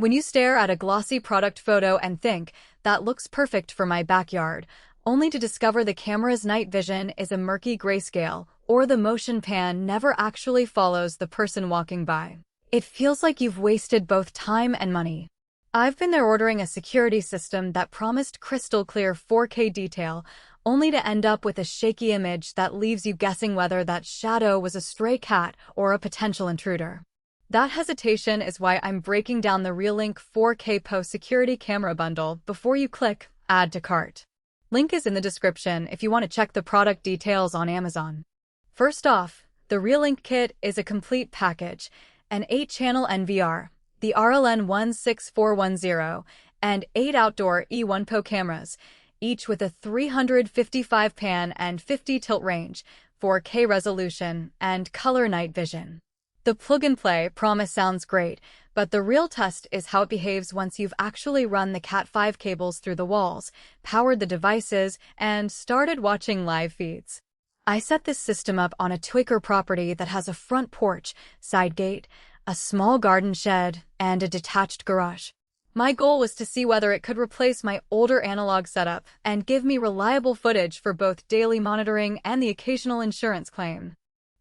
When you stare at a glossy product photo and think, that looks perfect for my backyard, only to discover the camera's night vision is a murky grayscale, or the motion pan never actually follows the person walking by. It feels like you've wasted both time and money. I've been there ordering a security system that promised crystal clear 4K detail, only to end up with a shaky image that leaves you guessing whether that shadow was a stray cat or a potential intruder. That hesitation is why I'm breaking down the REOLINK 4K PoE security camera bundle before you click Add to Cart. Link is in the description if you want to check the product details on Amazon. First off, the REOLINK kit is a complete package, an 8-channel NVR, the RLN 16410, and 8 outdoor E1 PoE cameras, each with a 355 pan and 50 tilt range, 4K resolution, and color night vision. The plug-and-play promise sounds great, but the real test is how it behaves once you've actually run the Cat5 cables through the walls, powered the devices, and started watching live feeds. I set this system up on a two-acre property that has a front porch, side gate, a small garden shed, and a detached garage. My goal was to see whether it could replace my older analog setup and give me reliable footage for both daily monitoring and the occasional insurance claim.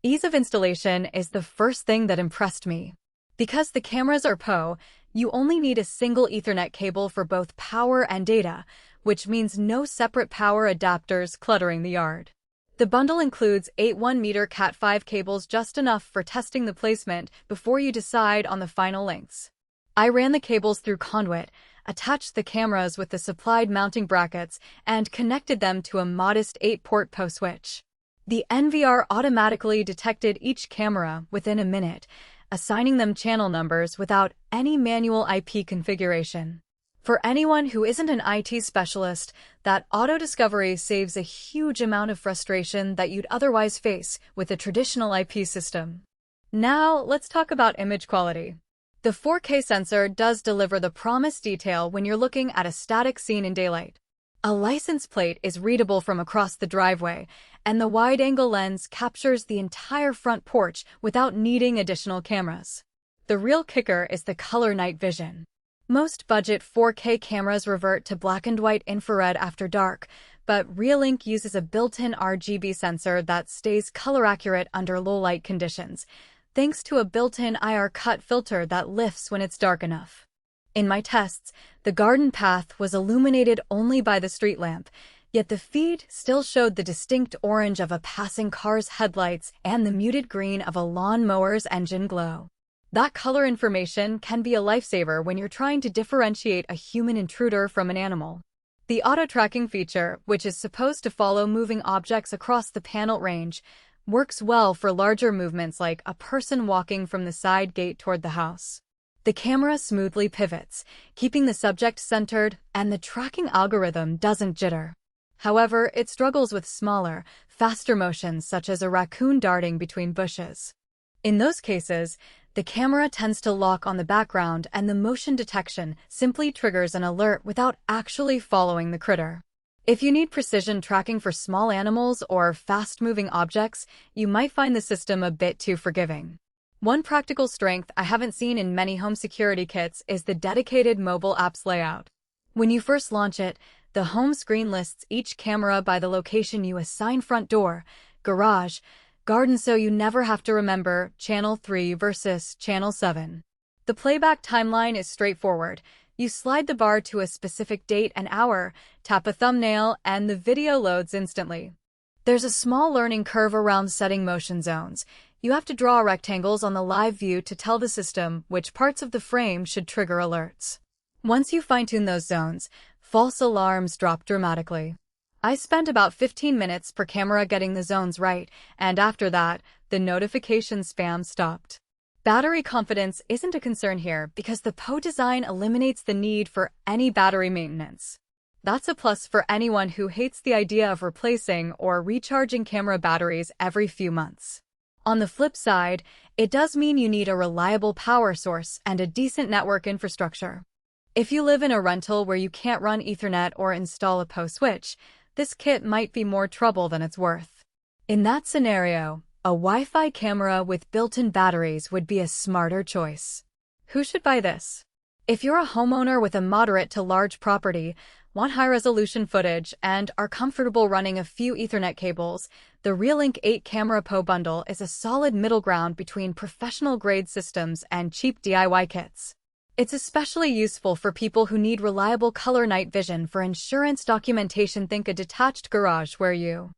Ease of installation is the first thing that impressed me. Because the cameras are PoE, you only need a single Ethernet cable for both power and data, which means no separate power adapters cluttering the yard. The bundle includes 8 1-meter Cat5 cables, just enough for testing the placement before you decide on the final lengths. I ran the cables through conduit, attached the cameras with the supplied mounting brackets, and connected them to a modest 8-port PoE switch. The NVR automatically detected each camera within a minute, assigning them channel numbers without any manual IP configuration. For anyone who isn't an IT specialist, that auto-discovery saves a huge amount of frustration that you'd otherwise face with a traditional IP system. Now, let's talk about image quality. The 4K sensor does deliver the promised detail when you're looking at a static scene in daylight. A license plate is readable from across the driveway, and the wide-angle lens captures the entire front porch without needing additional cameras. The real kicker is the color night vision. Most budget 4K cameras revert to black and white infrared after dark, but REOLINK uses a built-in RGB sensor that stays color-accurate under low-light conditions, thanks to a built-in IR cut filter that lifts when it's dark enough. In my tests, the garden path was illuminated only by the street lamp, yet the feed still showed the distinct orange of a passing car's headlights and the muted green of a lawn mower's engine glow. That color information can be a lifesaver when you're trying to differentiate a human intruder from an animal. The auto-tracking feature, which is supposed to follow moving objects across the panel range, works well for larger movements like a person walking from the side gate toward the house. The camera smoothly pivots, keeping the subject centered, and the tracking algorithm doesn't jitter. However, it struggles with smaller, faster motions such as a raccoon darting between bushes. In those cases, the camera tends to lock on the background and the motion detection simply triggers an alert without actually following the critter. If you need precision tracking for small animals or fast-moving objects, you might find the system a bit too forgiving. One practical strength I haven't seen in many home security kits is the dedicated mobile apps layout. When you first launch it, the home screen lists each camera by the location you assign: front door, garage, garden, so you never have to remember channel 3 versus channel 7. The playback timeline is straightforward. You slide the bar to a specific date and hour, tap a thumbnail, and the video loads instantly. There's a small learning curve around setting motion zones. You have to draw rectangles on the live view to tell the system which parts of the frame should trigger alerts. Once you fine-tune those zones, false alarms drop dramatically. I spent about 15 minutes per camera getting the zones right, and after that, the notification spam stopped. Battery confidence isn't a concern here because the PoE design eliminates the need for any battery maintenance. That's a plus for anyone who hates the idea of replacing or recharging camera batteries every few months. On the flip side, it does mean you need a reliable power source and a decent network infrastructure. If you live in a rental where you can't run Ethernet or install a PoE switch, this kit might be more trouble than it's worth. In that scenario, a Wi-Fi camera with built-in batteries would be a smarter choice. Who should buy this? If you're a homeowner with a moderate to large property, want high-resolution footage, and are comfortable running a few Ethernet cables, the REOLINK 8-camera PoE bundle is a solid middle ground between professional-grade systems and cheap DIY kits. It's especially useful for people who need reliable color night vision for insurance documentation. Think a detached garage where you